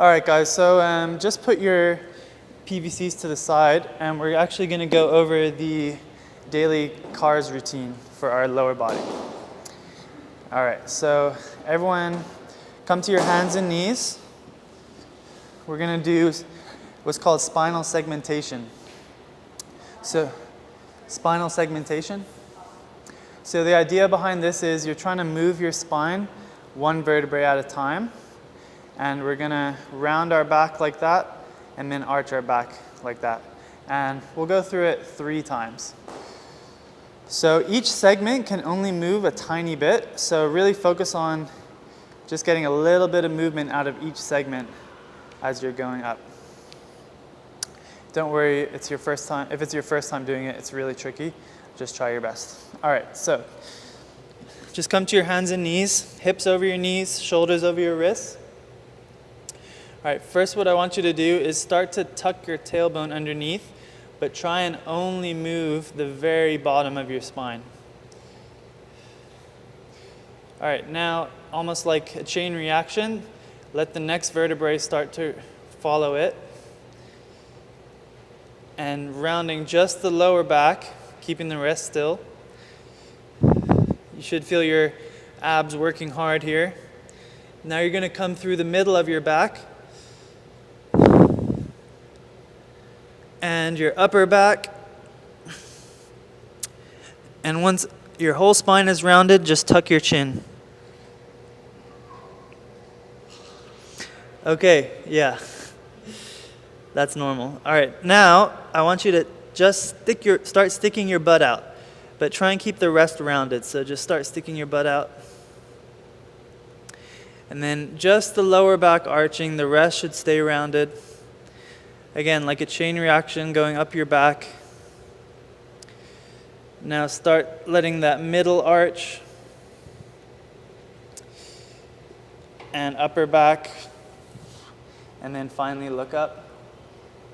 All right, guys, so just put your PVCs to the side, and we're actually going to go over the daily CARS routine for our lower body. All right, so everyone come to your hands and knees. We're going to do what's called spinal segmentation. So, spinal segmentation. So the idea behind this is you're trying to move your spine one vertebrae at a time. And we're going to round our back like that, and then arch our back like that. And we'll go through it 3 times. So each segment can only move a tiny bit, so really focus on just getting a little bit of movement out of each segment as you're going up. Don't worry, it's your first time. If it's your first time doing it, it's really tricky. Just try your best. All right, so just come to your hands and knees, hips over your knees, shoulders over your wrists. All right, first what I want you to do is start to tuck your tailbone underneath, but try and only move the very bottom of your spine. All right, now almost like a chain reaction, let the next vertebrae start to follow it. And rounding just the lower back, keeping the rest still. You should feel your abs working hard here. Now you're going to come through the middle of your back and your upper back. And once your whole spine is rounded, just tuck your chin. Okay, yeah. That's normal. All right, now I want you to just start sticking your butt out, but try and keep the rest rounded. So just start sticking your butt out. And then just the lower back arching, the rest should stay rounded. Again, like a chain reaction going up your back. Now start letting that middle arch and upper back, and then finally look up.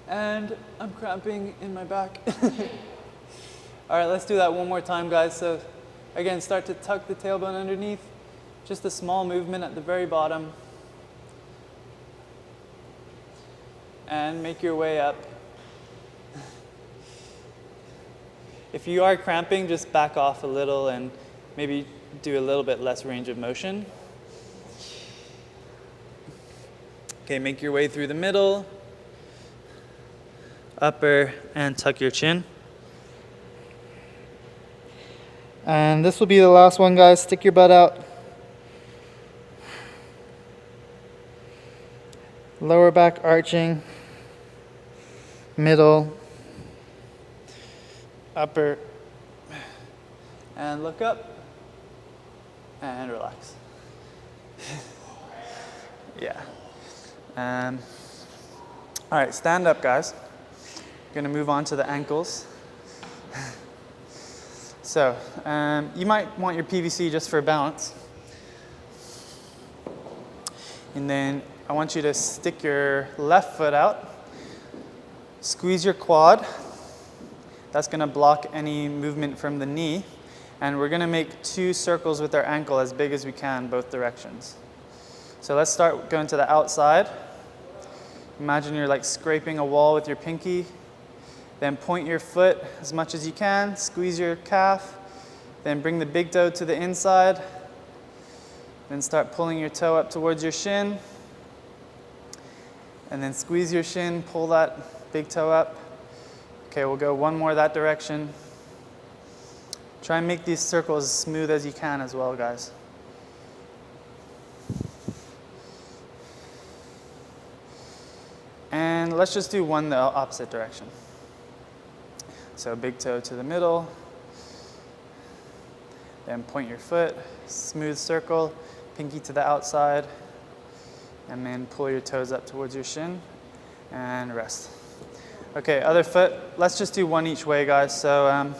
And I'm cramping in my back. All right, let's do that one more time, guys. So again, start to tuck the tailbone underneath. Just a small movement at the very bottom. And make your way up. If you are cramping, just back off a little and maybe do a little bit less range of motion. Okay, make your way through the middle. Upper, and tuck your chin. And this will be the last one, guys. Stick your butt out. Lower back arching. Middle. Upper. And look up. And relax. Yeah. All right, stand up, guys. Going to move on to the ankles. So, you might want your PVC just for balance. And then I want you to stick your left foot out. Squeeze your quad. That's going to block any movement from the knee. And we're going to make 2 circles with our ankle as big as we can, both directions. So let's start going to the outside. Imagine you're like scraping a wall with your pinky. Then point your foot as much as you can, squeeze your calf, then bring the big toe to the inside, then start pulling your toe up towards your shin, and then squeeze your shin, pull that big toe up. Okay, we'll go one more that direction. Try and make these circles as smooth as you can as well, guys. And let's just do one the opposite direction. So big toe to the middle, then point your foot, smooth circle, pinky to the outside, and then pull your toes up towards your shin, and rest. Okay, other foot, let's just do one each way, guys. So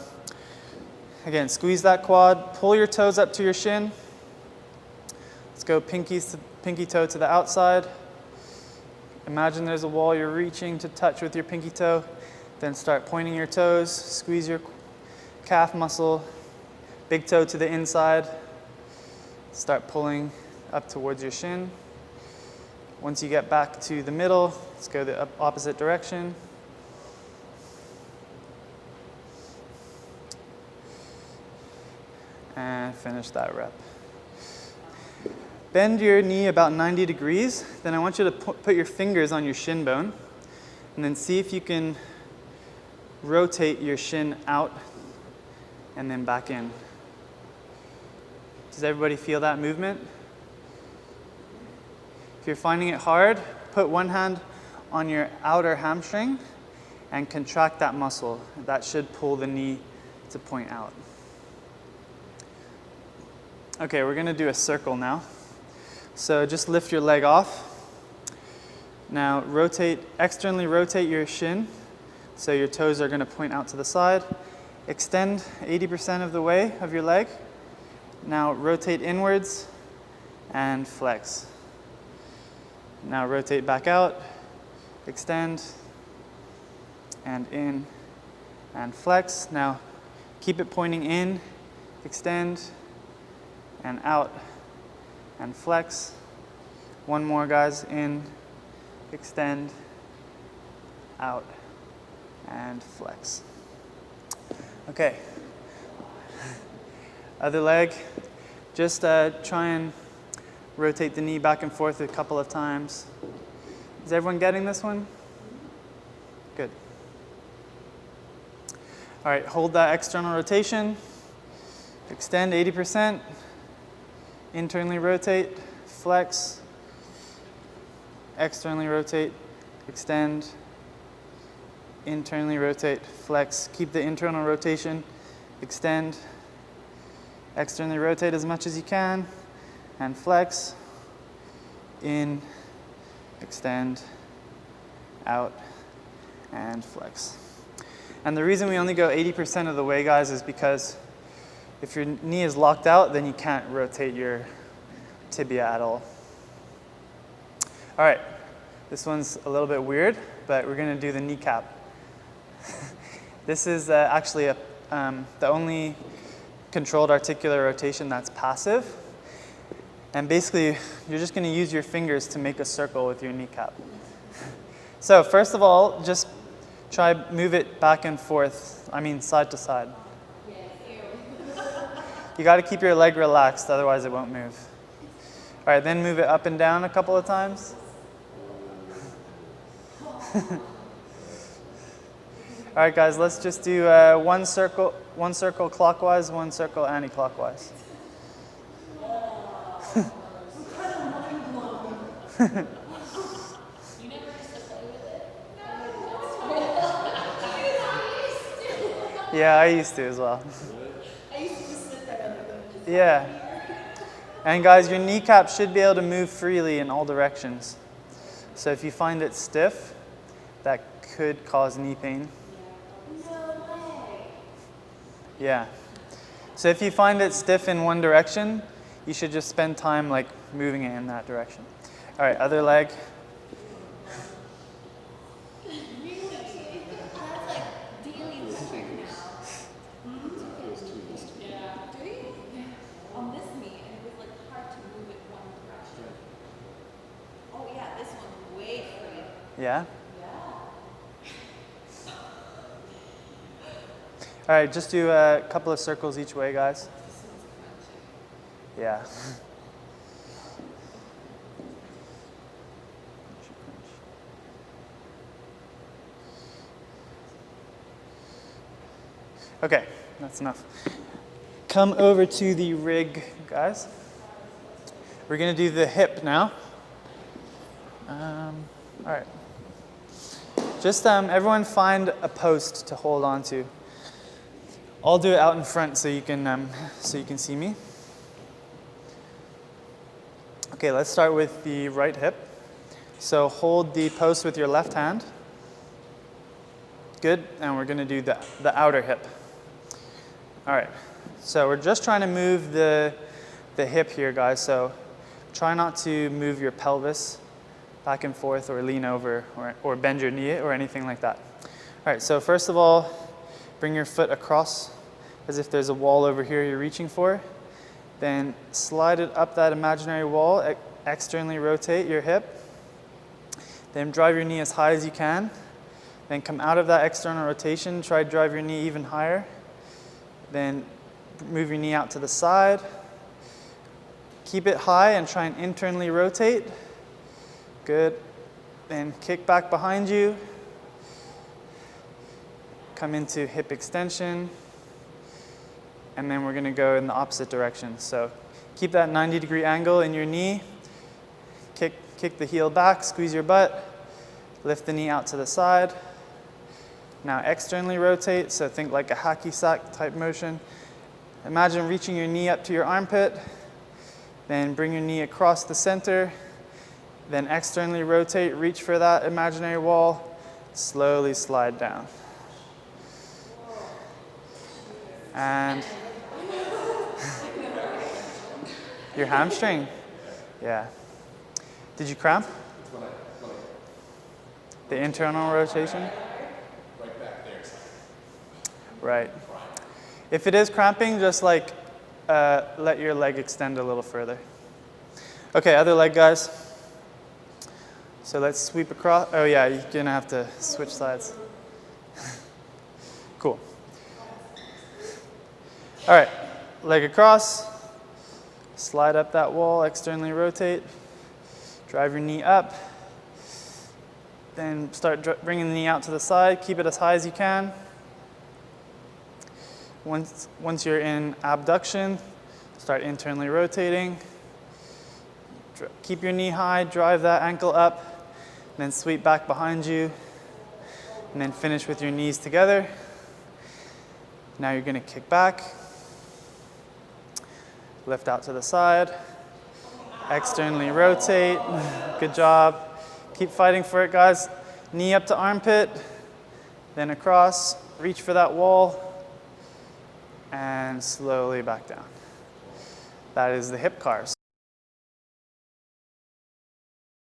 again, squeeze that quad, pull your toes up to your shin. Let's go pinky toe to the outside. Imagine there's a wall you're reaching to touch with your pinky toe. Then start pointing your toes, squeeze your calf muscle, big toe to the inside. Start pulling up towards your shin. Once you get back to the middle, let's go the opposite direction. And finish that rep. Bend your knee about 90 degrees. Then I want you to put your fingers on your shin bone. And then see if you can rotate your shin out and then back in. Does everybody feel that movement? If you're finding it hard, put one hand on your outer hamstring and contract that muscle. That should pull the knee to point out. Okay, we're going to do a circle now. So just lift your leg off. Now externally rotate your shin so your toes are going to point out to the side. Extend 80% of the way of your leg. Now rotate inwards and flex. Now rotate back out, extend, and in, and flex. Now keep it pointing in, extend, and out, and flex. One more, guys. In, extend, out, and flex. Okay. Other leg. Just try and rotate the knee back and forth a couple of times. Is everyone getting this one? Good. All right, hold that external rotation. Extend 80%. Internally rotate, flex. Externally rotate, extend. Internally rotate, flex. Keep the internal rotation, extend. Externally rotate as much as you can, and flex. In, extend, out, and flex. And the reason we only go 80% of the way, guys, is because if your knee is locked out, then you can't rotate your tibia at all. All right, this one's a little bit weird, but we're going to do the kneecap. This is actually the only controlled articular rotation that's passive. And basically, you're just going to use your fingers to make a circle with your kneecap. So first of all, just try move it back and forth, side to side. You got to keep your leg relaxed, otherwise it won't move. All right, then move it up and down a couple of times. All right, guys, let's just do one circle clockwise, one circle anti-clockwise. Yeah, I used to as well. Yeah. And guys, your kneecap should be able to move freely in all directions. So if you find it stiff, that could cause knee pain. No way. Yeah. So if you find it stiff in one direction, you should just spend time like moving it in that direction. All right, other leg. Yeah? All right, just do a couple of circles each way, guys. Yeah. Okay, that's enough. Come over to the rig, guys. We're going to do the hip now. All right. Just everyone find a post to hold on to. I'll do it out in front so you can see me. Okay, let's start with the right hip. So hold the post with your left hand. Good, and we're going to do the outer hip. All right, so we're just trying to move the hip here, guys. So try not to move your pelvis back and forth or lean over or bend your knee or anything like that. All right, so first of all, bring your foot across as if there's a wall over here you're reaching for. Then slide it up that imaginary wall, externally rotate your hip. Then drive your knee as high as you can. Then come out of that external rotation, try to drive your knee even higher. Then move your knee out to the side. Keep it high and try and internally rotate. Good. Then kick back behind you. Come into hip extension. And then we're going to go in the opposite direction. So keep that 90-degree angle in your knee. Kick the heel back, squeeze your butt. Lift the knee out to the side. Now externally rotate, so think like a hacky sack type motion. Imagine reaching your knee up to your armpit. Then bring your knee across the center. Then externally rotate, reach for that imaginary wall. Slowly slide down. And your hamstring? Yeah. Did you cramp? The internal rotation? Right back there. Right. If it is cramping, just like let your leg extend a little further. Okay, other leg, guys. So let's sweep across. Oh yeah, you're gonna have to switch sides. Cool. All right, leg across. Slide up that wall, externally rotate. Drive your knee up. Then start bringing the knee out to the side. Keep it as high as you can. Once you're in abduction, start internally rotating. Keep your knee high, drive that ankle up, then sweep back behind you, and then finish with your knees together. Now you're going to kick back, lift out to the side, externally rotate. Good job. Keep fighting for it, guys. Knee up to armpit, then across, reach for that wall, and slowly back down. That is the hip cars.